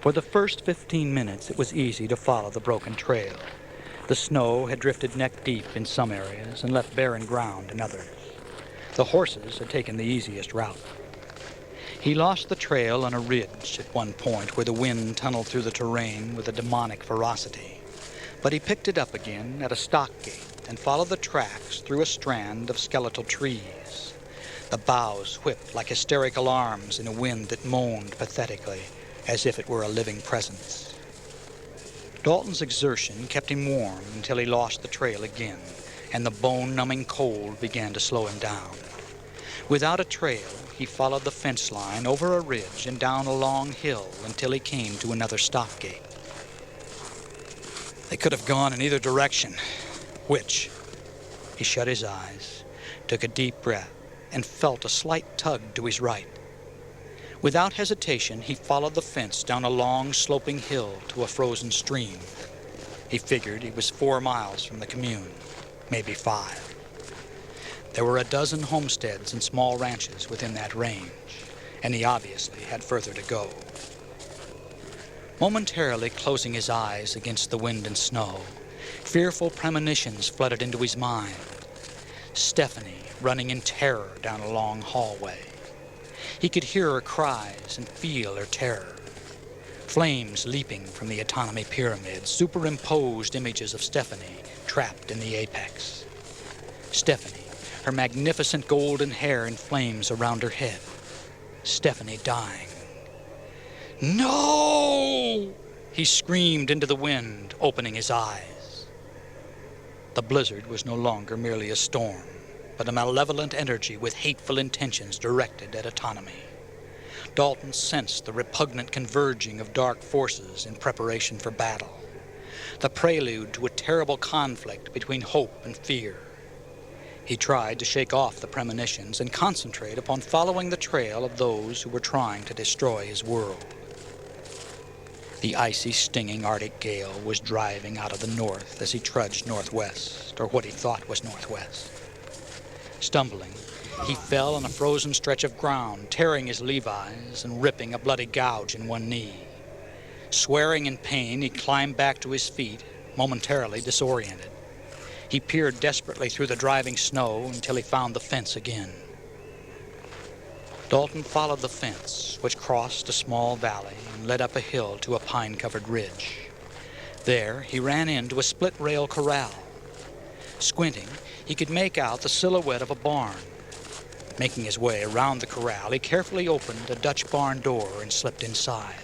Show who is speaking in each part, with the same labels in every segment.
Speaker 1: For the first 15 minutes, it was easy to follow the broken trail. The snow had drifted neck-deep in some areas and left barren ground in others. The horses had taken the easiest route. He lost the trail on a ridge at one point where the wind tunneled through the terrain with a demonic ferocity. But he picked it up again at a stock gate and followed the tracks through a strand of skeletal trees. The boughs whipped like hysterical arms in a wind that moaned pathetically, as if it were a living presence. Dalton's exertion kept him warm until he lost the trail again, and the bone-numbing cold began to slow him down. Without a trail, he followed the fence line over a ridge and down a long hill until he came to another stock gate. They could have gone in either direction. Which? He shut his eyes, took a deep breath, and felt a slight tug to his right. Without hesitation, he followed the fence down a long, sloping hill to a frozen stream. He figured he was 4 miles from the commune, maybe 5. There were a dozen homesteads and small ranches within that range, and he obviously had further to go. Momentarily closing his eyes against the wind and snow, fearful premonitions flooded into his mind. Stephanie running in terror down a long hallway. He could hear her cries and feel her terror. Flames leaping from the autonomy pyramid, superimposed images of Stephanie trapped in the apex. Stephanie, her magnificent golden hair in flames around her head. Stephanie dying. No! He screamed into the wind, opening his eyes. The blizzard was no longer merely a storm, but a malevolent energy with hateful intentions directed at autonomy. Dalton sensed the repugnant converging of dark forces in preparation for battle, the prelude to a terrible conflict between hope and fear. He tried to shake off the premonitions and concentrate upon following the trail of those who were trying to destroy his world. The icy, stinging Arctic gale was driving out of the north as he trudged northwest, or what he thought was northwest. Stumbling, he fell on a frozen stretch of ground, tearing his Levi's and ripping a bloody gouge in one knee. Swearing in pain, he climbed back to his feet, momentarily disoriented. He peered desperately through the driving snow until he found the fence again. Dalton followed the fence, which crossed a small valley and led up a hill to a pine-covered ridge. There, he ran into a split-rail corral. Squinting, he could make out the silhouette of a barn. Making his way around the corral, he carefully opened a Dutch barn door and slipped inside.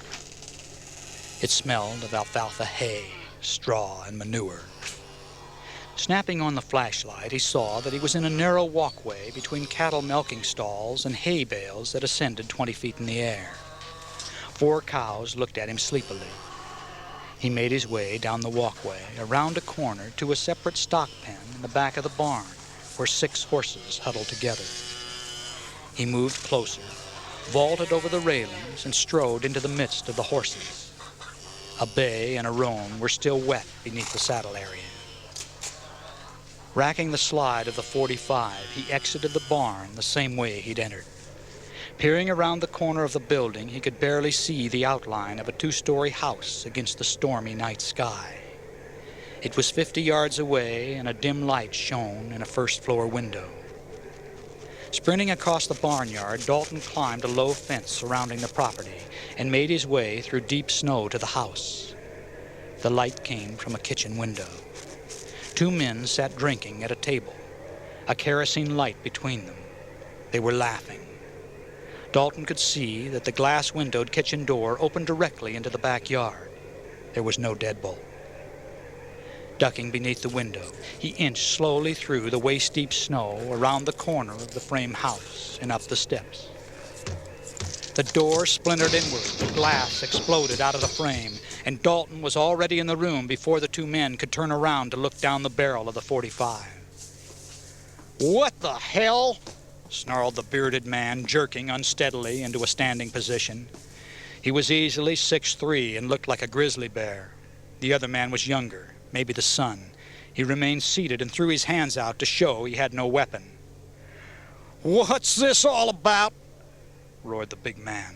Speaker 1: It smelled of alfalfa hay, straw, and manure. Snapping on the flashlight, he saw that he was in a narrow walkway between cattle milking stalls and hay bales that ascended 20 feet in the air. 4 cows looked at him sleepily. He made his way down the walkway, around a corner to a separate stock pen in the back of the barn, where 6 horses huddled together. He moved closer, vaulted over the railings, and strode into the midst of the horses. A bay and a roan were still wet beneath the saddle area. Racking the slide of the 45, he exited the barn the same way he'd entered. Peering around the corner of the building, he could barely see the outline of a 2-story house against the stormy night sky. It was 50 yards away, and a dim light shone in a first-floor window. Sprinting across the barnyard, Dalton climbed a low fence surrounding the property and made his way through deep snow to the house. The light came from a kitchen window. 2 men sat drinking at a table, a kerosene light between them. They were laughing. Dalton could see that the glass-windowed kitchen door opened directly into the backyard. There was no deadbolt. Ducking beneath the window, he inched slowly through the waist-deep snow around the corner of the frame house and up the steps. The door splintered inward, the glass exploded out of the frame, and Dalton was already in the room before the 2 men could turn around to look down the barrel of the 45. "What the hell?" snarled the bearded man, jerking unsteadily into a standing position. He was easily 6'3" and looked like a grizzly bear. The other man was younger, maybe the son. He remained seated and threw his hands out to show he had no weapon. "What's this all about?" roared the big man.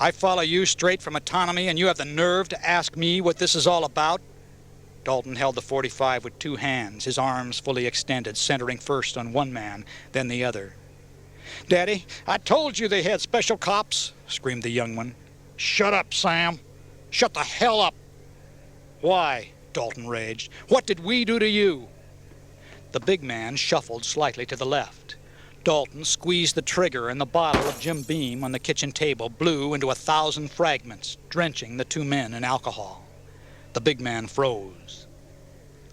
Speaker 1: I follow you straight from autonomy, and you have the nerve to ask me what this is all about? Dalton held the .45 with two hands, his arms fully extended, centering first on one man, then the other. "Daddy, I told you they had special cops," screamed the young one. "Shut up, Sam. Shut the hell up." "Why?" Dalton raged. "What did we do to you?" The big man shuffled slightly to the left. Dalton squeezed the trigger, and the bottle of Jim Beam on the kitchen table blew into 1,000 fragments, drenching the two men in alcohol. The big man froze.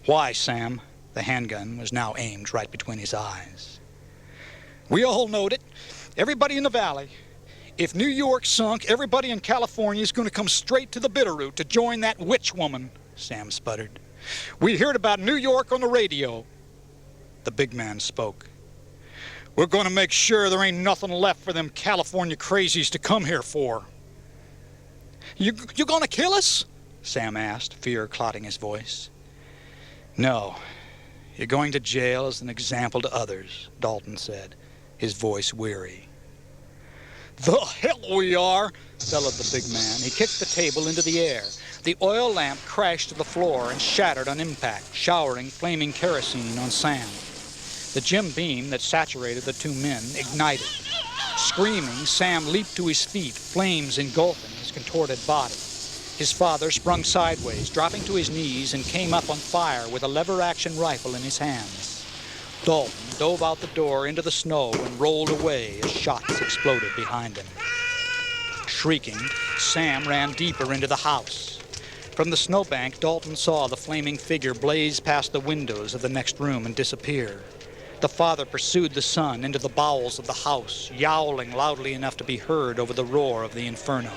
Speaker 1: "Why, Sam?" The handgun was now aimed right between his eyes. "We all knowed it. Everybody in the valley. If New York sunk, everybody in California is going to come straight to the Bitterroot to join that witch woman," Sam sputtered. "We heard about New York on the radio." The big man spoke. "We're going to make sure there ain't nothing left for them California crazies to come here for." You going to kill us?" Sam asked, fear clouding his voice. "No. You're going to jail as an example to others," Dalton said, his voice weary. "The hell we are!" bellowed the big man. He kicked the table into the air. The oil lamp crashed to the floor and shattered on impact, showering flaming kerosene on Sam. The Jim Beam that saturated the two men ignited. Screaming, Sam leaped to his feet, flames engulfing his contorted body. His father sprung sideways, dropping to his knees, and came up on fire with a lever-action rifle in his hands. Dalton dove out the door into the snow and rolled away as shots exploded behind him. Shrieking, Sam ran deeper into the house. From the snowbank, Dalton saw the flaming figure blaze past the windows of the next room and disappear. The father pursued the son into the bowels of the house, yowling loudly enough to be heard over the roar of the inferno.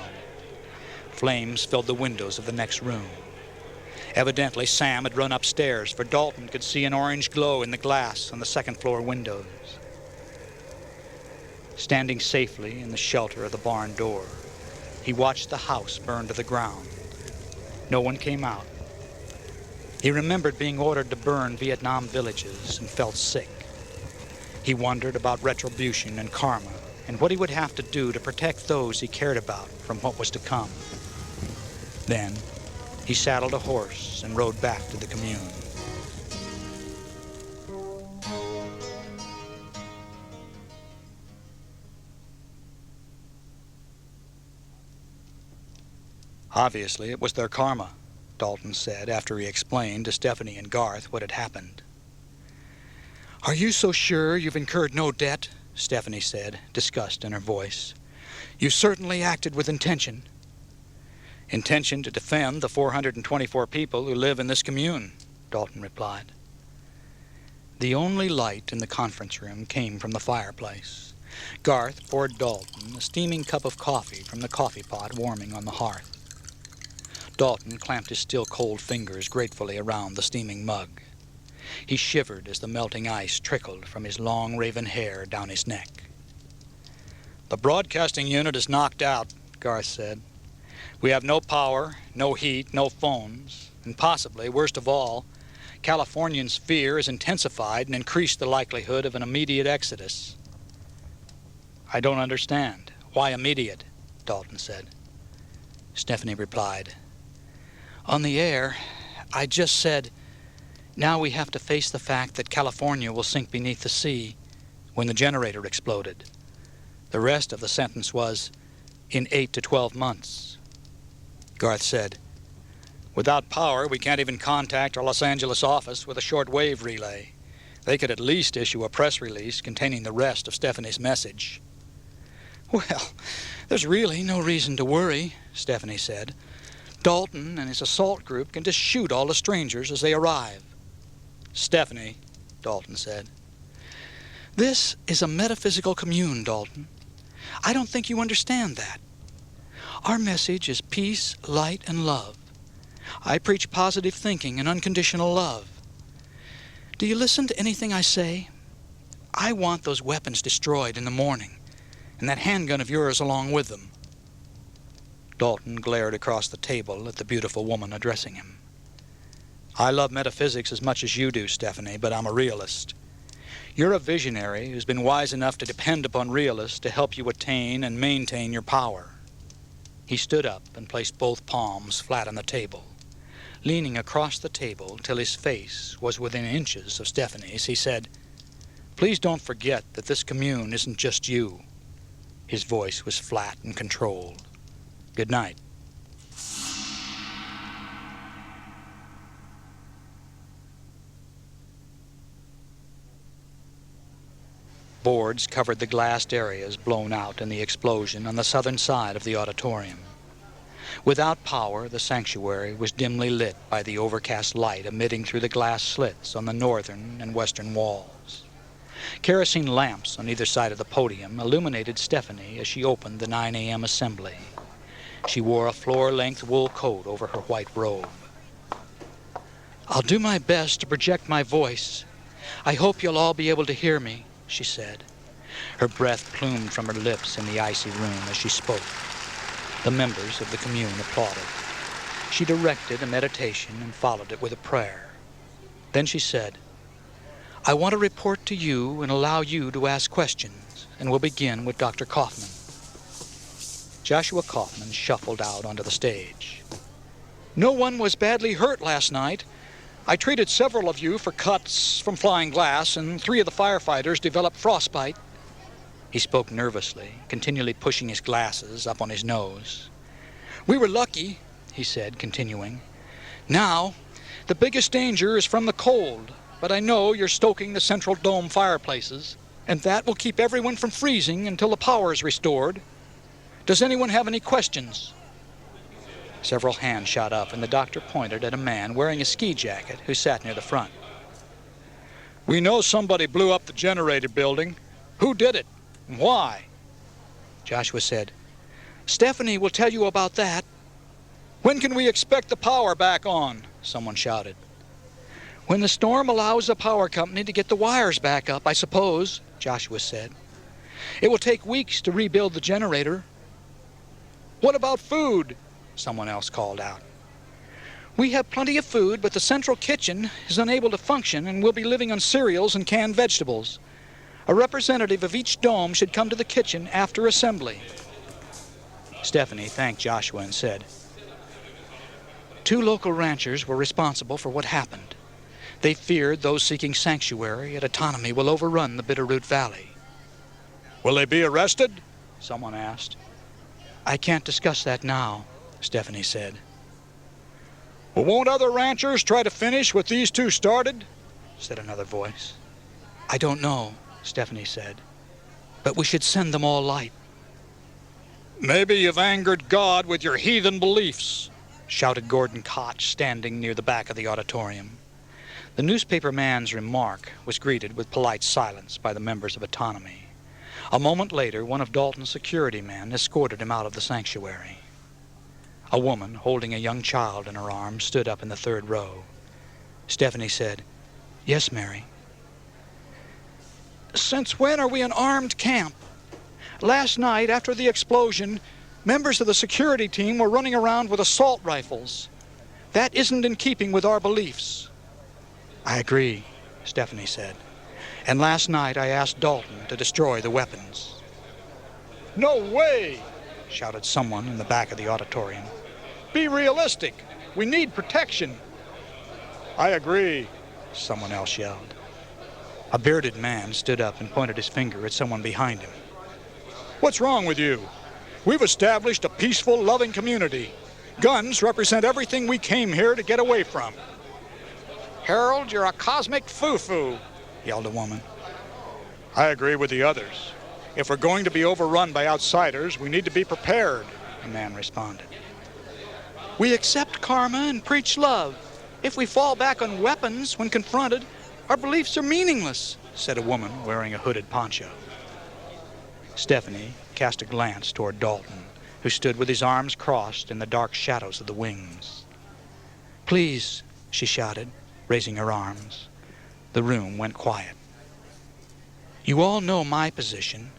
Speaker 1: Flames filled the windows of the next room. Evidently, Sam had run upstairs, for Dalton could see an orange glow in the glass on the second-floor windows. Standing safely in the shelter of the barn door, he watched the house burn to the ground. No one came out. He remembered being ordered to burn Vietnam villages and felt sick. He wondered about retribution and karma and what he would have to do to protect those he cared about from what was to come. Then, he saddled a horse and rode back to the commune. Obviously, it was their karma, Dalton said after he explained to Stephanie and Garth what had happened. "Are you so sure you've incurred no debt?" Stephanie said, disgust in her voice. "You certainly acted with intention." "Intention to defend the 424 people who live in this commune," Dalton replied. The only light in the conference room came from the fireplace. Garth poured Dalton a steaming cup of coffee from the coffee pot warming on the hearth. Dalton clamped his still-cold fingers gratefully around the steaming mug. He shivered as the melting ice trickled from his long raven hair down his neck. "The broadcasting unit is knocked out," Garth said. "We have no power, no heat, no phones, and possibly, worst of all, Californians' fear has intensified and increased the likelihood of an immediate exodus." "I don't understand. Why immediate?" Dalton said. Stephanie replied, "On the air, I just said, now we have to face the fact that California will sink beneath the sea when the generator exploded. The rest of the sentence was, in 8 to 12 months. Garth said, "Without power, we can't even contact our Los Angeles office with a short-wave relay. They could at least issue a press release containing the rest of Stephanie's message." "Well, there's really no reason to worry," Stephanie said. "Dalton and his assault group can just shoot all the strangers as they arrive." "Stephanie," Dalton said. "This is a metaphysical commune, Dalton. I don't think you understand that. Our message is peace, light, and love. I preach positive thinking and unconditional love. Do you listen to anything I say? I want those weapons destroyed in the morning, and that handgun of yours along with them." Dalton glared across the table at the beautiful woman addressing him. "I love metaphysics as much as you do, Stephanie, but I'm a realist. You're a visionary who's been wise enough to depend upon realists to help you attain and maintain your power." He stood up and placed both palms flat on the table. Leaning across the table till his face was within inches of Stephanie's, he said, "Please don't forget that this commune isn't just you." His voice was flat and controlled. "Good night." Boards covered the glassed areas blown out in the explosion on the southern side of the auditorium. Without power, the sanctuary was dimly lit by the overcast light emitting through the glass slits on the northern and western walls. Kerosene lamps on either side of the podium illuminated Stephanie as she opened the 9 a.m. assembly. She wore a floor-length wool coat over her white robe. "I'll do my best to project my voice. I hope you'll all be able to hear me," she said. Her breath plumed from her lips in the icy room as she spoke. The members of the commune applauded. She directed a meditation and followed it with a prayer. Then she said, "I want to report to you and allow you to ask questions, and we'll begin with Dr. Kaufman." Joshua Kaufman shuffled out onto the stage. "No one was badly hurt last night. I treated several of you for cuts from flying glass, and 3 of the firefighters developed frostbite." He spoke nervously, continually pushing his glasses up on his nose. "We were lucky," he said, continuing. "Now, the biggest danger is from the cold, but I know you're stoking the central dome fireplaces, and that will keep everyone from freezing until the power is restored. Does anyone have any questions?" Several hands shot up, and the doctor pointed at a man wearing a ski jacket who sat near the front. "We know somebody blew up the generator building. Who did it? And why?" Joshua said, "Stephanie will tell you about that." "When can we expect the power back on?" someone shouted. "When the storm allows the power company to get the wires back up, I suppose," Joshua said. "It will take weeks to rebuild the generator." "What about food?" someone else called out. "We have plenty of food, but the central kitchen is unable to function and we'll be living on cereals and canned vegetables. A representative of each dome should come to the kitchen after assembly." Stephanie thanked Joshua and said, "2 local ranchers were responsible for what happened. They feared those seeking sanctuary and autonomy will overrun the Bitterroot Valley." "Will they be arrested?" someone asked. "I can't discuss that now," Stephanie said. "Well, won't other ranchers try to finish what these 2 started?" said another voice. "I don't know," Stephanie said, "but we should send them all light." "Maybe you've angered God with your heathen beliefs," shouted Gordon Koch, standing near the back of the auditorium. The newspaper man's remark was greeted with polite silence by the members of autonomy. A moment later, one of Dalton's security men escorted him out of the sanctuary. A woman holding a young child in her arms stood up in the 3rd row. Stephanie said, "Yes, Mary." "Since when are we an armed camp? Last night, after the explosion, members of the security team were running around with assault rifles. That isn't in keeping with our beliefs." "I agree," Stephanie said. "And last night I asked Dalton to destroy the weapons." "No way!" shouted someone in the back of the auditorium. "Be realistic. We need protection." "I agree," someone else yelled. A bearded man stood up and pointed his finger at someone behind him. "What's wrong with you? We've established a peaceful, loving community. Guns represent everything we came here to get away from." "Harold, you're a cosmic foo-foo," yelled a woman. "I agree with the others. If we're going to be overrun by outsiders, we need to be prepared," a man responded. "We accept karma and preach love. If we fall back on weapons when confronted, our beliefs are meaningless," said a woman wearing a hooded poncho. Stephanie cast a glance toward Dalton, who stood with his arms crossed in the dark shadows of the wings. "Please," she shouted, raising her arms. The room went quiet. "You all know my position.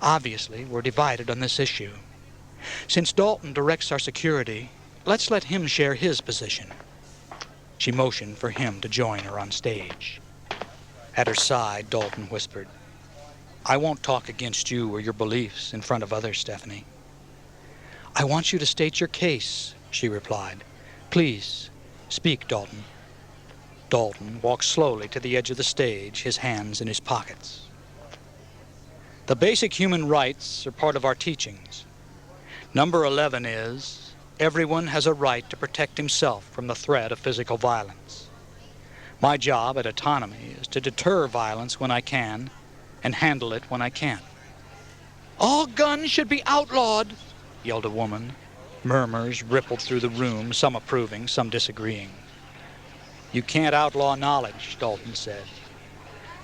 Speaker 1: Obviously, we're divided on this issue. Since Dalton directs our security, let's let him share his position." She motioned for him to join her on stage. At her side, Dalton whispered, "I won't talk against you or your beliefs in front of others, Stephanie." "I want you to state your case," she replied. "Please, speak, Dalton." Dalton walked slowly to the edge of the stage, his hands in his pockets. "The basic human rights are part of our teachings. Number 11 is, everyone has a right to protect himself from the threat of physical violence. My job at Autonomy is to deter violence when I can and handle it when I can't." "All guns should be outlawed," yelled a woman. Murmurs rippled through the room, some approving, some disagreeing. "You can't outlaw knowledge," Dalton said.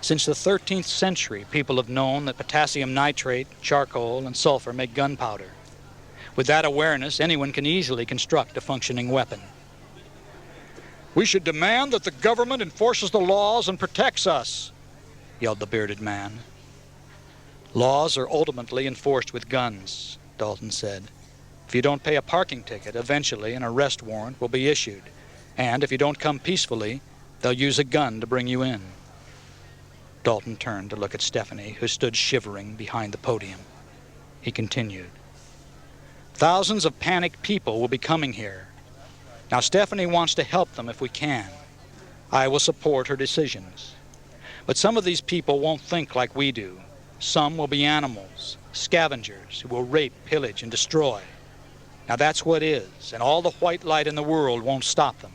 Speaker 1: "Since the 13th century, people have known that potassium nitrate, charcoal, and sulfur make gunpowder. With that awareness, anyone can easily construct a functioning weapon." "We should demand that the government enforces the laws and protects us," yelled the bearded man. "Laws are ultimately enforced with guns," Dalton said. "If you don't pay a parking ticket, eventually an arrest warrant will be issued. And if you don't come peacefully, they'll use a gun to bring you in." Dalton turned to look at Stephanie, who stood shivering behind the podium. He continued, "Thousands of panicked people will be coming here. Now, Stephanie wants to help them if we can. I will support her decisions. But some of these people won't think like we do. Some will be animals, scavengers who will rape, pillage, and destroy. Now that's what is, and all the white light in the world won't stop them."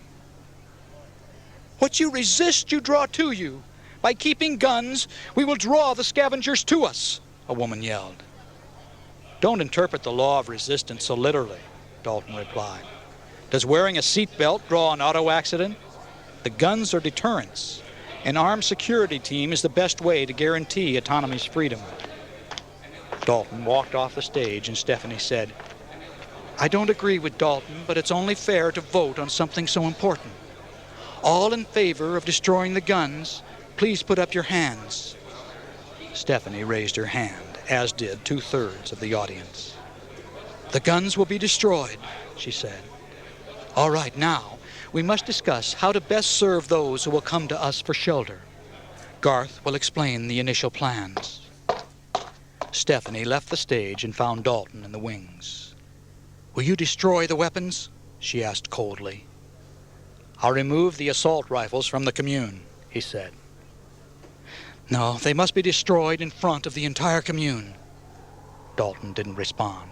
Speaker 1: "What you resist, you draw to you. By keeping guns, we will draw the scavengers to us," a woman yelled. "Don't interpret the law of resistance so literally," Dalton replied. "Does wearing a seatbelt draw an auto accident? The guns are deterrents. An armed security team is the best way to guarantee Autonomy's freedom." Dalton walked off the stage and Stephanie said, "I don't agree with Dalton, but it's only fair to vote on something so important. All in favor of destroying the guns, please put up your hands." Stephanie raised her hand, as did 2/3 of the audience. "The guns will be destroyed," she said. "All right, now, we must discuss how to best serve those who will come to us for shelter. Garth will explain the initial plans." Stephanie left the stage and found Dalton in the wings. "Will you destroy the weapons?" she asked coldly. "I'll remove the assault rifles from the commune," he said. "No, they must be destroyed in front of the entire commune." Dalton didn't respond.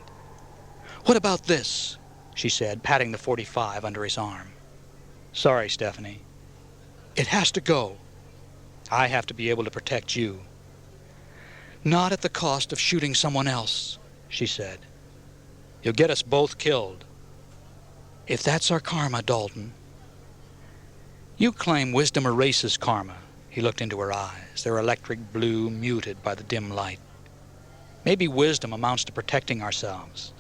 Speaker 1: "What about this?" she said, patting the .45 under his arm. "Sorry, Stephanie." "It has to go." "I have to be able to protect you." "Not at the cost of shooting someone else," she said. "You'll get us both killed." "If that's our karma, Dalton." "You claim wisdom erases karma." He looked into her eyes, their electric blue muted by the dim light. "Maybe wisdom amounts to protecting ourselves."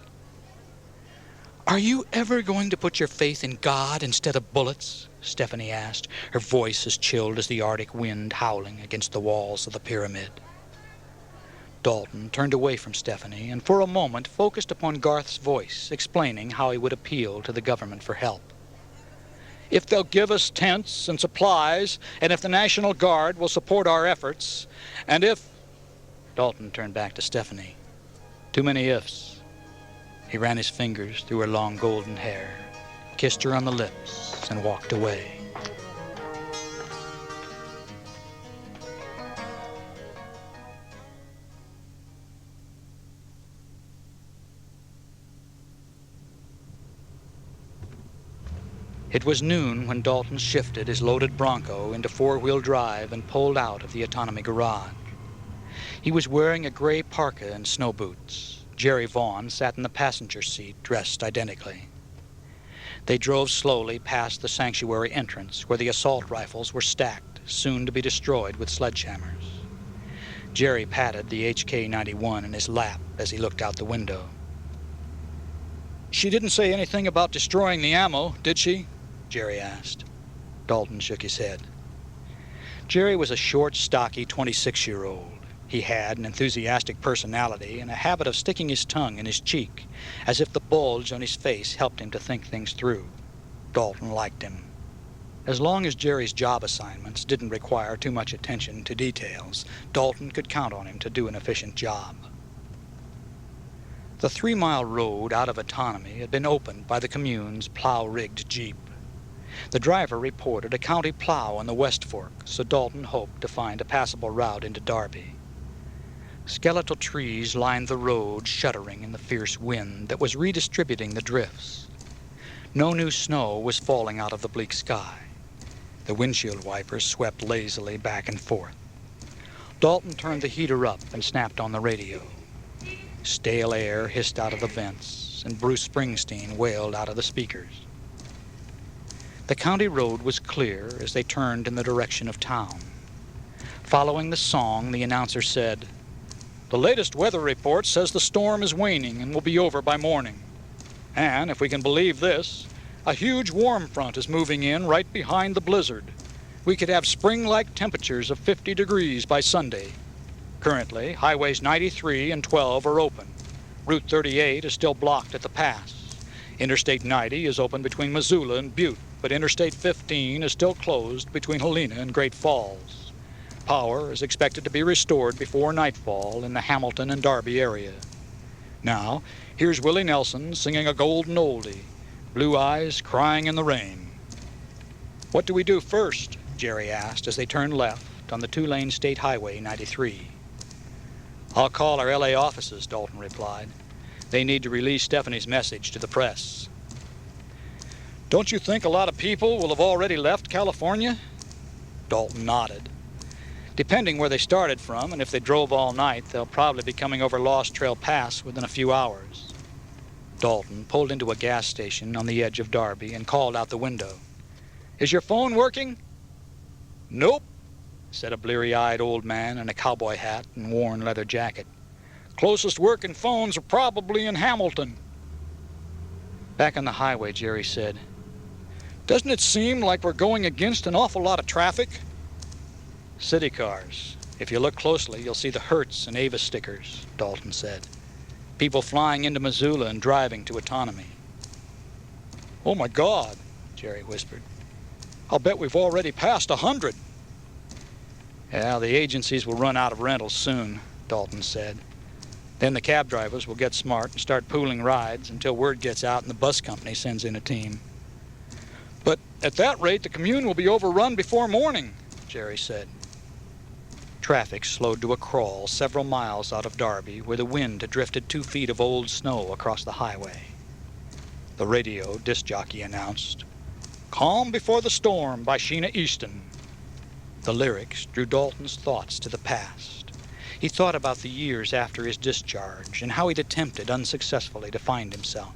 Speaker 1: "Are you ever going to put your faith in God instead of bullets?" Stephanie asked, her voice as chilled as the Arctic wind howling against the walls of the pyramid. Dalton turned away from Stephanie and for a moment focused upon Garth's voice, explaining how he would appeal to the government for help. "If they'll give us tents and supplies, and if the National Guard will support our efforts, and if—" Dalton turned back to Stephanie. "Too many ifs." He ran his fingers through her long golden hair, kissed her on the lips, and walked away. It was noon when Dalton shifted his loaded Bronco into four-wheel drive and pulled out of the Autonomy garage. He was wearing a gray parka and snow boots. Jerry Vaughn sat in the passenger seat, dressed identically. They drove slowly past the sanctuary entrance, where the assault rifles were stacked, soon to be destroyed with sledgehammers. Jerry patted the HK-91 in his lap as he looked out the window. "She didn't say anything about destroying the ammo, did she?" Jerry asked. Dalton shook his head. Jerry was a short, stocky 26-year-old. He had an enthusiastic personality and a habit of sticking his tongue in his cheek, as if the bulge on his face helped him to think things through. Dalton liked him. As long as Jerry's job assignments didn't require too much attention to details, Dalton could count on him to do an efficient job. The 3-mile road out of autonomy had been opened by the commune's plow-rigged Jeep. The driver reported a county plow on the West Fork, so Dalton hoped to find a passable route into Darby. Skeletal trees lined the road, shuddering in the fierce wind that was redistributing the drifts. No new snow was falling out of the bleak sky. The windshield wipers swept lazily back and forth. Dalton turned the heater up and snapped on the radio. Stale air hissed out of the vents, and Bruce Springsteen wailed out of the speakers. The county road was clear as they turned in the direction of town. Following the song, the announcer said, "The latest weather report says the storm is waning and will be over by morning. And, if we can believe this, a huge warm front is moving in right behind the blizzard. We could have spring-like temperatures of 50 degrees by Sunday. Currently, highways 93 and 12 are open. Route 38 is still blocked at the pass. Interstate 90 is open between Missoula and Butte, but Interstate 15 is still closed between Helena and Great Falls. Power is expected to be restored before nightfall in the Hamilton and Darby area. Now, here's Willie Nelson singing a golden oldie, Blue Eyes Crying in the Rain." "What do we do first?" Jerry asked as they turned left on the 2-lane State Highway 93. "I'll call our L.A. offices," Dalton replied. "They need to release Stephanie's message to the press." "Don't you think a lot of people will have already left California?" Dalton nodded. "Depending where they started from, and if they drove all night, they'll probably be coming over Lost Trail Pass within a few hours." Dalton pulled into a gas station on the edge of Darby and called out the window. "Is your phone working?" "Nope," said a bleary-eyed old man in a cowboy hat and worn leather jacket. "Closest working phones are probably in Hamilton." Back on the highway, Jerry said, "Doesn't it seem like we're going against an awful lot of traffic?" "City cars. If you look closely, you'll see the Hertz and Avis stickers," Dalton said. "People flying into Missoula and driving to autonomy." "Oh, my God," Jerry whispered. "I'll bet we've already passed 100. "Yeah, the agencies will run out of rentals soon," Dalton said. "Then the cab drivers will get smart and start pooling rides until word gets out and the bus company sends in a team." "But at that rate, the commune will be overrun before morning," Jerry said. Traffic slowed to a crawl several miles out of Darby, where the wind had drifted 2 feet of old snow across the highway. The radio disc jockey announced, "Calm Before the Storm" by Sheena Easton. The lyrics drew Dalton's thoughts to the past. He thought about the years after his discharge and how he'd attempted unsuccessfully to find himself.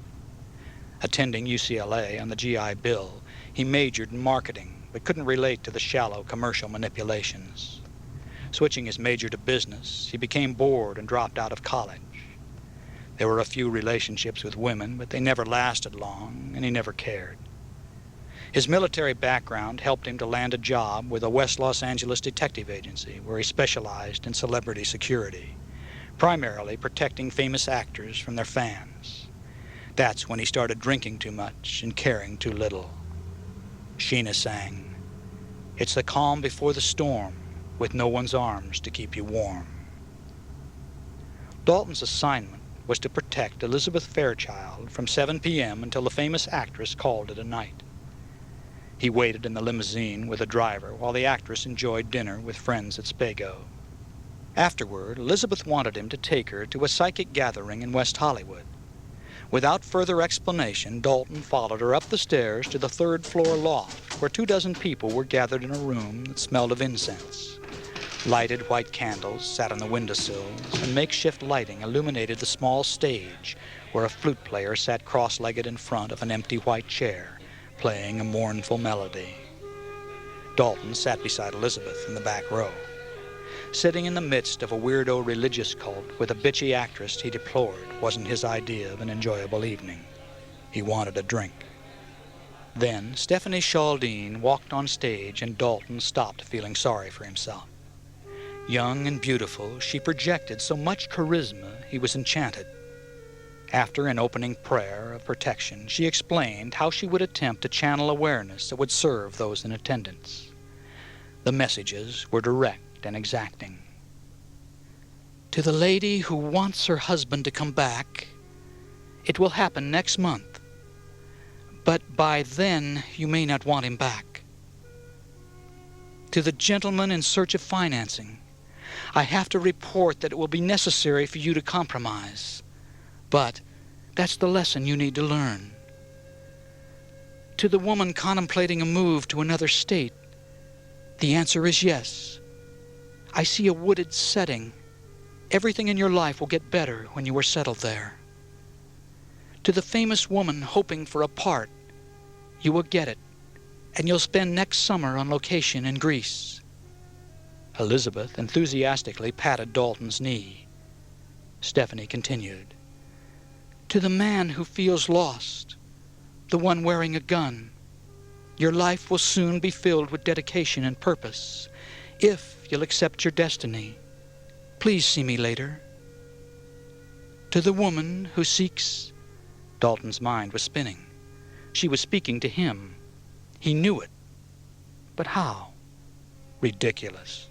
Speaker 1: Attending UCLA on the GI Bill, he majored in marketing but couldn't relate to the shallow commercial manipulations. Switching his major to business, he became bored and dropped out of college. There were a few relationships with women, but they never lasted long, and he never cared. His military background helped him to land a job with a West Los Angeles detective agency where he specialized in celebrity security, primarily protecting famous actors from their fans. That's when he started drinking too much and caring too little. Sheena sang, "It's the calm before the storm, with no one's arms to keep you warm." Dalton's assignment was to protect Elizabeth Fairchild from 7 p.m. until the famous actress called it a night. He waited in the limousine with the driver while the actress enjoyed dinner with friends at Spago. Afterward, Elizabeth wanted him to take her to a psychic gathering in West Hollywood. Without further explanation, Dalton followed her up the stairs to the 3rd-floor loft, where 24 people were gathered in a room that smelled of incense. Lighted white candles sat on the windowsills, and makeshift lighting illuminated the small stage where a flute player sat cross-legged in front of an empty white chair, playing a mournful melody. Dalton sat beside Elizabeth in the back row. Sitting in the midst of a weirdo religious cult with a bitchy actress he deplored wasn't his idea of an enjoyable evening. He wanted a drink. Then Stephanie Chaldine walked on stage and Dalton stopped feeling sorry for himself. Young and beautiful, she projected so much charisma he was enchanted. After an opening prayer of protection, she explained how she would attempt to channel awareness that would serve those in attendance. The messages were direct and exacting. "To the lady who wants her husband to come back, It will happen next month. But by then, you may not want him back. To the gentleman in search of financing, I have to report that it will be necessary for you to compromise. But that's the lesson you need to learn. To the woman contemplating a move to another state, the answer is yes. I see a wooded setting. Everything in your life will get better when you are settled there. To the famous woman hoping for a part, you will get it, and you'll spend next summer on location in Greece. Elizabeth enthusiastically patted Dalton's knee. Stephanie continued. To the man who feels lost, the one wearing a gun, your life will soon be filled with dedication and purpose, if you'll accept your destiny. Please see me later. To the woman who seeks... Dalton's mind was spinning. She was speaking to him. He knew it. But how? Ridiculous.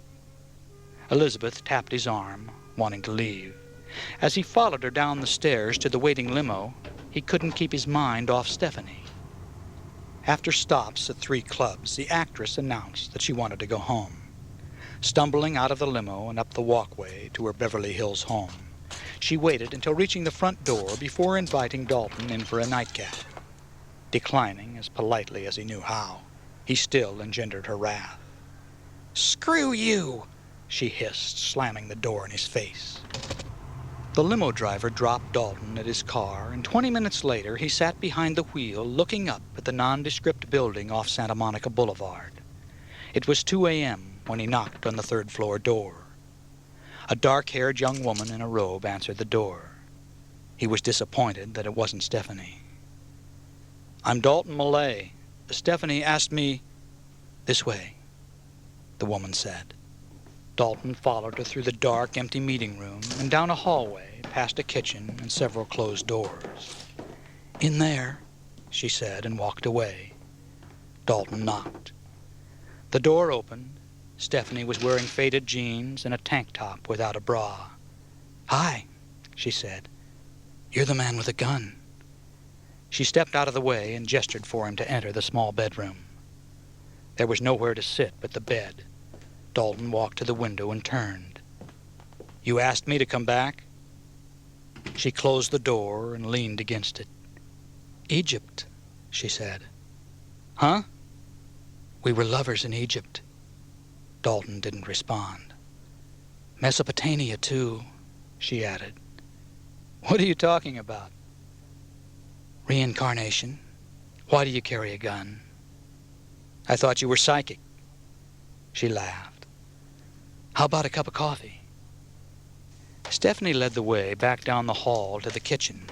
Speaker 1: Elizabeth tapped his arm, wanting to leave. As he followed her down the stairs to the waiting limo, he couldn't keep his mind off Stephanie. After stops at 3 clubs, the actress announced that she wanted to go home. Stumbling out of the limo and up the walkway to her Beverly Hills home, she waited until reaching the front door before inviting Dalton in for a nightcap. Declining as politely as he knew how, he still engendered her wrath. "Screw you!" she hissed, slamming the door in his face. The limo driver dropped Dalton at his car, and 20 minutes later he sat behind the wheel looking up at the nondescript building off Santa Monica Boulevard. It was 2 a.m. when he knocked on the 3rd-floor door. A dark-haired young woman in a robe answered the door. He was disappointed that it wasn't Stephanie. "I'm Dalton Millay. Stephanie asked me..." "This way," the woman said. Dalton followed her through the dark, empty meeting room and down a hallway, past a kitchen and several closed doors. "In there," she said, and walked away. Dalton knocked. The door opened. Stephanie was wearing faded jeans and a tank top without a bra. "Hi," she said. "You're the man with a gun." She stepped out of the way and gestured for him to enter the small bedroom. There was nowhere to sit but the bed. Dalton walked to the window and turned. "You asked me to come back?" She closed the door and leaned against it. "Egypt," she said. "Huh?" "We were lovers in Egypt." Dalton didn't respond. "Mesopotamia, too," she added. "What are you talking about?" "Reincarnation. Why do you carry a gun?" "I thought you were psychic." She laughed. "How about a cup of coffee?" Stephanie led the way back down the hall to the kitchen.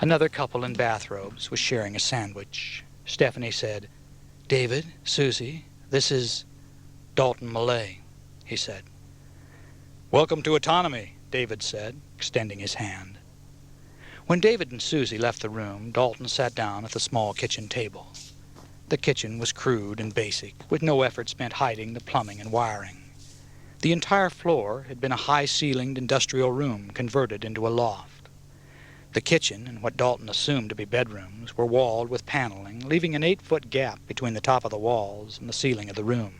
Speaker 1: Another couple in bathrobes was sharing a sandwich. Stephanie said, "David, Susie, this is..." "Dalton Millay," he said. "Welcome to autonomy," David said, extending his hand. When David and Susie left the room, Dalton sat down at the small kitchen table. The kitchen was crude and basic, with no effort spent hiding the plumbing and wiring. The entire floor had been a high-ceilinged industrial room converted into a loft. The kitchen, and what Dalton assumed to be bedrooms, were walled with paneling, leaving an 8-foot gap between the top of the walls and the ceiling of the room.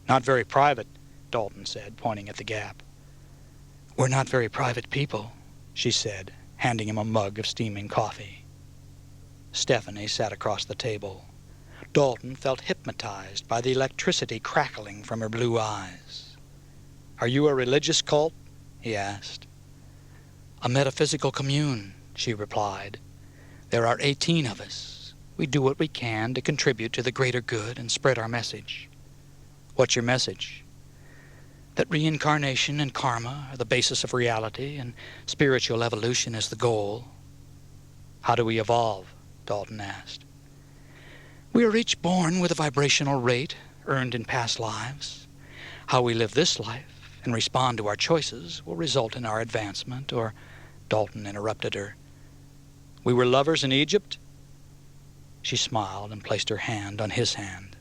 Speaker 1: "Not very private," Dalton said, pointing at the gap. "We're not very private people," she said, handing him a mug of steaming coffee. Stephanie sat across the table. Dalton felt hypnotized by the electricity crackling from her blue eyes. "Are you a religious cult?" he asked. "A metaphysical commune," she replied. "There are 18 of us. We do what we can to contribute to the greater good and spread our message." "What's your message?" "That reincarnation and karma are the basis of reality, and spiritual evolution is the goal." "How do we evolve?" Dalton asked. "We are each born with a vibrational rate earned in past lives. How we live this life and respond to our choices will result in our advancement, or..." Dalton interrupted her. "We were lovers in Egypt?" She smiled and placed her hand on his hand.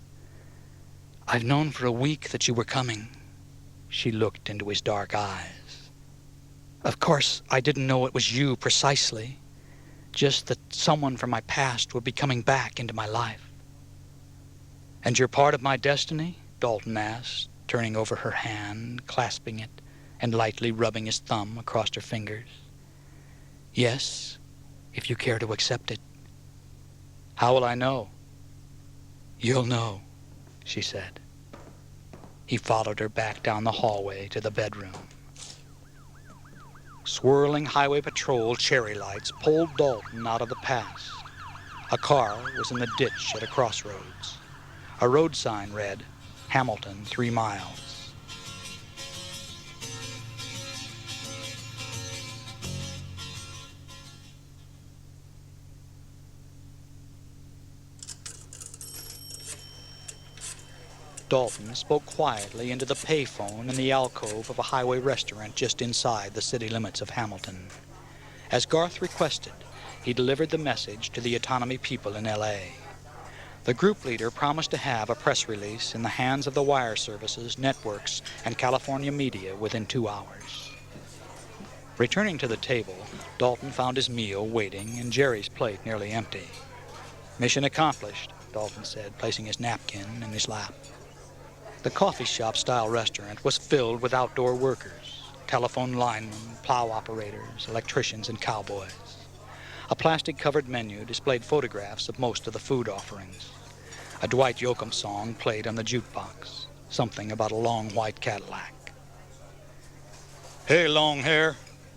Speaker 1: "I've known for a week that you were coming." She looked into his dark eyes. "Of course, I didn't know it was you precisely," Just that someone from my past would be coming back into my life. And you're part of my destiny? Dalton asked, turning over her hand, clasping it, and lightly rubbing his thumb across her fingers. Yes, if you care to accept it. How will I know? You'll know, she said. He followed her back down the hallway to the bedroom. Swirling highway patrol cherry lights pulled Dalton out of the past. A car was in the ditch at a crossroads. A road sign read, Hamilton, 3 miles. Dalton spoke quietly into the payphone in the alcove of a highway restaurant just inside the city limits of Hamilton. As Garth requested, he delivered the message to the autonomy people in L.A. The group leader promised to have a press release in the hands of the wire services, networks, and California media within 2 hours. Returning to the table, Dalton found his meal waiting and Jerry's plate nearly empty. Mission accomplished, Dalton said, placing his napkin in his lap. The coffee shop-style restaurant was filled with outdoor workers, telephone linemen, plow operators, electricians, and cowboys. A plastic-covered menu displayed photographs of most of the food offerings. A Dwight Yoakam song played on the jukebox, something about a long white Cadillac. Hey, long hair,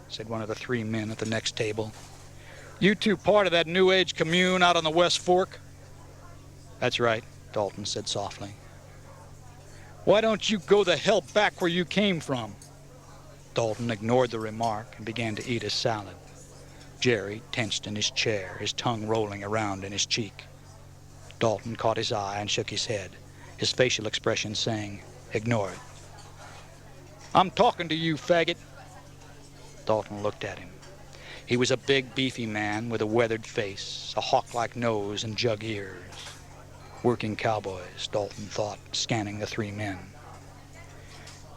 Speaker 1: said one of the 3 men at the next table. You two part of that New Age commune out on the West Fork? That's right, Dalton said softly. Why don't you go the hell back where you came from? Dalton ignored the remark and began to eat his salad. Jerry tensed in his chair, his tongue rolling around in his cheek. Dalton caught his eye and shook his head, his facial expression saying, Ignore it. I'm talking to you, faggot. Dalton looked at him. He was a big, beefy man with a weathered face, a hawk-like nose, and jug ears. Working cowboys, Dalton thought, scanning the 3 men.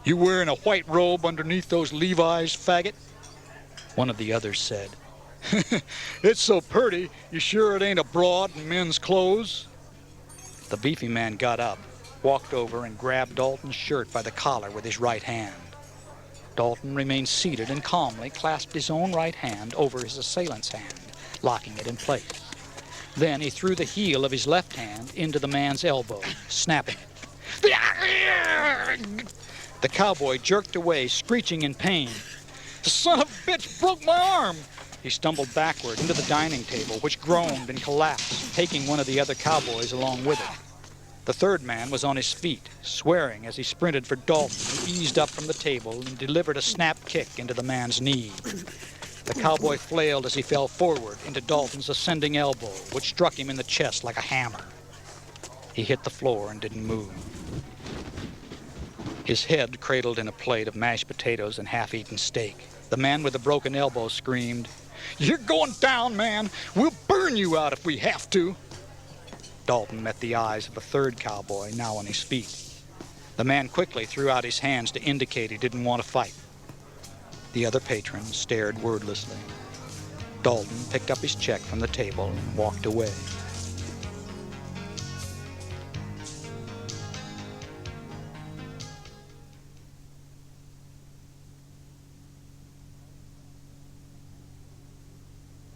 Speaker 1: You wearing a white robe underneath those Levi's, faggot? One of the others said, It's so purty, you sure it ain't a broad in men's clothes? The beefy man got up, walked over, and grabbed Dalton's shirt by the collar with his right hand. Dalton remained seated and calmly clasped his own right hand over his assailant's hand, locking it in place. Then he threw the heel of his left hand into the man's elbow, snapping it. The cowboy jerked away, screeching in pain. The son of a bitch broke my arm! He stumbled backward into the dining table, which groaned and collapsed, taking one of the other cowboys along with it. The 3rd man was on his feet, swearing as he sprinted for Dalton, who eased up from the table and delivered a snap kick into the man's knee. The cowboy flailed as he fell forward into Dalton's ascending elbow, which struck him in the chest like a hammer. He hit the floor and didn't move. His head cradled in a plate of mashed potatoes and half-eaten steak. The man with the broken elbow screamed, You're going down, man! We'll burn you out if we have to! Dalton met the eyes of a 3rd cowboy, now on his feet. The man quickly threw out his hands to indicate he didn't want to fight. The other patrons stared wordlessly. Dalton picked up his check from the table and walked away.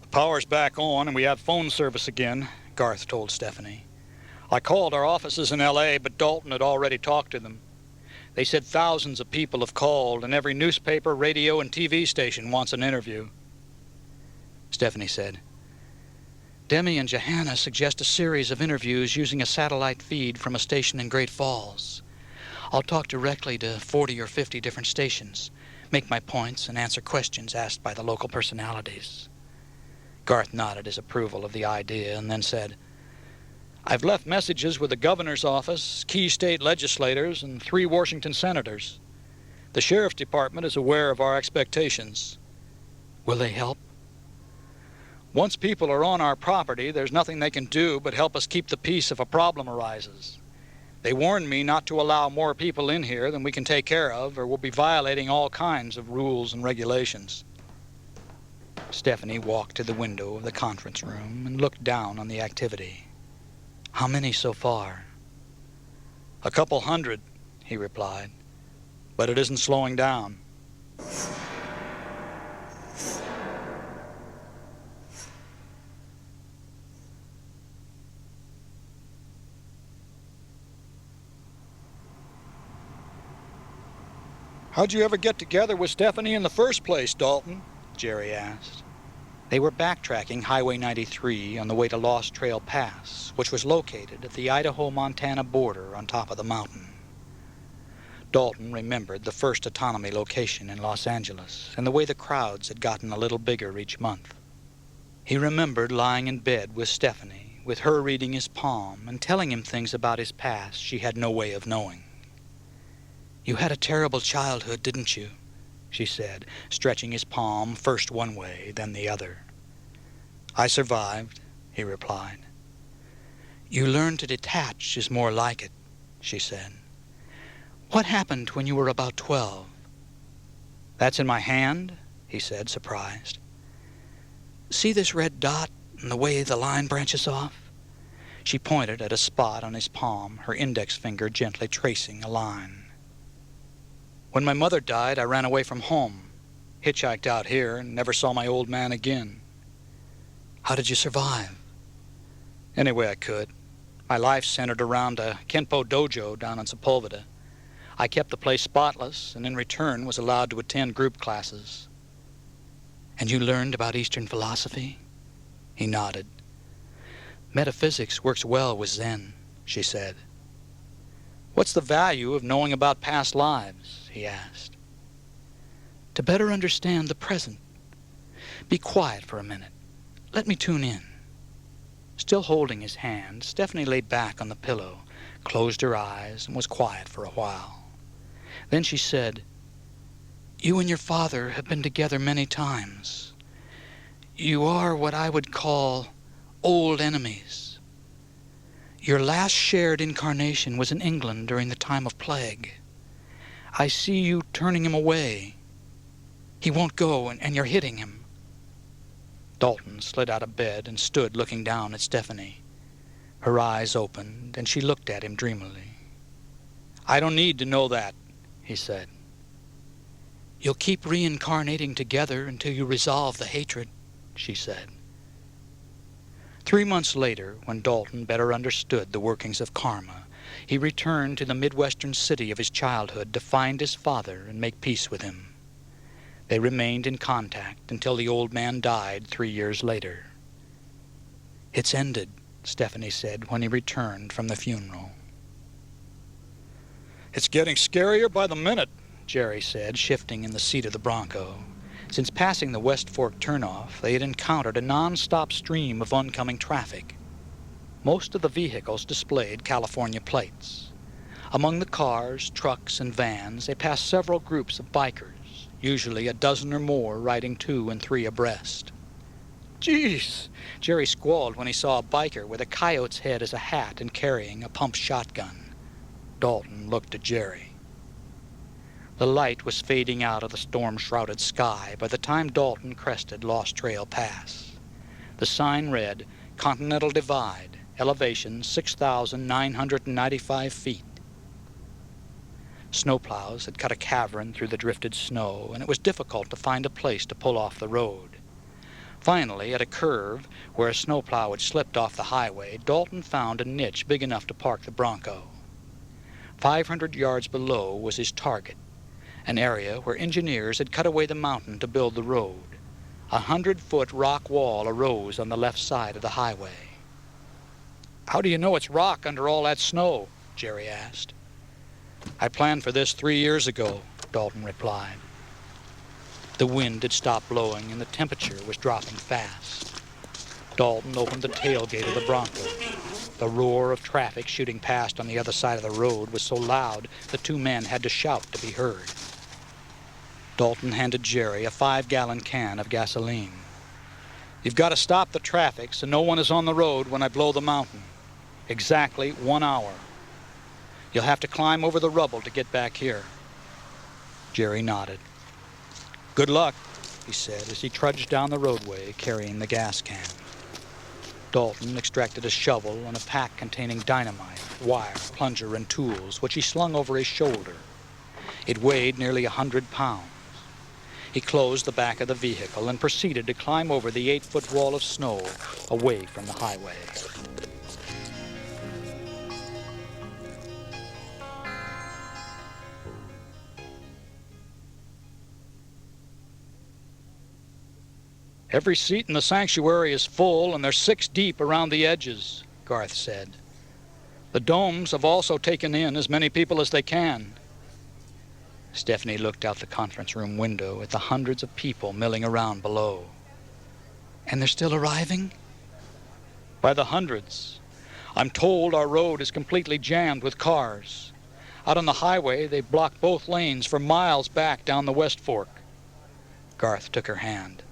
Speaker 1: The power's back on and we have phone service again, Garth told Stephanie. I called our offices in L.A., but Dalton had already talked to them. They said thousands of people have called, and every newspaper, radio, and TV station wants an interview. Stephanie said, Demi and Johanna suggest a series of interviews using a satellite feed from a station in Great Falls. I'll talk directly to 40 or 50 different stations, make my points, and answer questions asked by the local personalities. Garth nodded his approval of the idea and then said, I've left messages with the governor's office, key state legislators, and 3 Washington senators. The sheriff's department is aware of our expectations. Will they help? Once people are on our property, there's nothing they can do but help us keep the peace if a problem arises. They warned me not to allow more people in here than we can take care of, or we'll be violating all kinds of rules and regulations. Stephanie walked to the window of the conference room and looked down on the activity. "How many so far?" "A couple hundred," he replied. "But it isn't slowing down." "How'd you ever get together with Stephanie in the first place, Dalton?" Jerry asked. They were backtracking Highway 93 on the way to Lost Trail Pass, which was located at the Idaho-Montana border on top of the mountain. Dalton remembered the first autonomy location in Los Angeles and the way the crowds had gotten a little bigger each month. He remembered lying in bed with Stephanie, with her reading his palm and telling him things about his past she had no way of knowing. "You had a terrible childhood, didn't you?" she said, stretching his palm first one way, then the other. "I survived," he replied. "You learned to detach is more like it," she said. "What happened when you were about 12? "That's in my hand?" he said, surprised. "See this red dot and the way the line branches off?" She pointed at a spot on his palm, her index finger gently tracing a line. "When my mother died, I ran away from home, hitchhiked out here, and never saw my old man again." "How did you survive?" "Any way I could. My life centered around a Kenpo dojo down in Sepulveda. I kept the place spotless, and in return was allowed to attend group classes." "And you learned about Eastern philosophy?" He nodded. "Metaphysics works well with Zen," she said. "What's the value of knowing about past lives?" he asked. "To better understand the present. Be quiet for a minute. Let me tune in." Still holding his hand, Stephanie lay back on the pillow, closed her eyes, and was quiet for a while. Then she said, "You and your father have been together many times. You are what I would call old enemies. Your last shared incarnation was in England during the time of plague. I see you turning him away. He won't go, and you're hitting him." Dalton slid out of bed and stood looking down at Stephanie. Her eyes opened, and she looked at him dreamily. "I don't need to know that," he said. "You'll keep reincarnating together until you resolve the hatred," she said. 3 months later, when Dalton better understood the workings of karma, he returned to the Midwestern city of his childhood to find his father and make peace with him. They remained in contact until the old man died 3 years later. "It's ended," Stephanie said when he returned from the funeral. "It's getting scarier by the minute," Jerry said, shifting in the seat of the Bronco. Since passing the West Fork turnoff, they had encountered a non-stop stream of oncoming traffic. Most of the vehicles displayed California plates. Among the cars, trucks, and vans, they passed several groups of bikers, usually a dozen or more riding 2 and 3 abreast. "Geez," Jerry squalled when he saw a biker with a coyote's head as a hat and carrying a pump shotgun. Dalton looked at Jerry. The light was fading out of the storm-shrouded sky by the time Dalton crested Lost Trail Pass. The sign read, "Continental Divide, elevation 6,995 feet. Snowplows had cut a cavern through the drifted snow, and it was difficult to find a place to pull off the road. Finally, at a curve where a snowplow had slipped off the highway, Dalton found a niche big enough to park the Bronco. 500 yards below was his target, an area where engineers had cut away the mountain to build the road. A 100-foot rock wall arose on the left side of the highway. "How do you know it's rock under all that snow?" Jerry asked. "I planned for this 3 years ago," Dalton replied. The wind had stopped blowing and the temperature was dropping fast. Dalton opened the tailgate of the Bronco. The roar of traffic shooting past on the other side of the road was so loud the 2 men had to shout to be heard. Dalton handed Jerry a 5-gallon can of gasoline. "You've got to stop the traffic so no one is on the road when I blow the mountain. Exactly 1 hour. You'll have to climb over the rubble to get back here." Jerry nodded. "Good luck." he said as he trudged down the roadway carrying the gas can. Dalton extracted a shovel and a pack containing dynamite, wire, plunger, and tools, which he slung over his shoulder. It weighed nearly 100 pounds. He closed the back of the vehicle and proceeded to climb over the 8-foot wall of snow away from the highway. Every seat in the sanctuary is full, and they're 6 deep around the edges, Garth said. The domes have also taken in as many people as they can. Stephanie looked out the conference room window at the hundreds of people milling around below. And they're still arriving? By the hundreds. I'm told our road is completely jammed with cars. Out on the highway, they've blocked both lanes for miles back down the West Fork. Garth took her hand.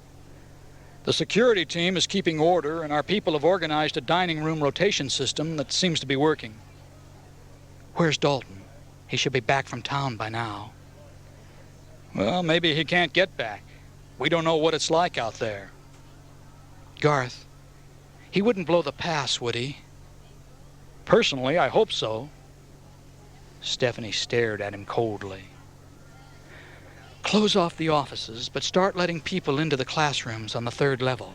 Speaker 1: The security team is keeping order, and our people have organized a dining room rotation system that seems to be working. Where's Dalton? He should be back from town by now. Well, maybe he can't get back. We don't know what it's like out there. Garth, he wouldn't blow the pass, would he? Personally, I hope so. Stephanie stared at him coldly. Close off the offices, but start letting people into the classrooms on the 3rd level.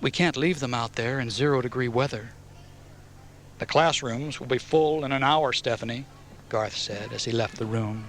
Speaker 1: We can't leave them out there in 0-degree weather. The classrooms will be full in an hour, Stephanie, Garth said as he left the room.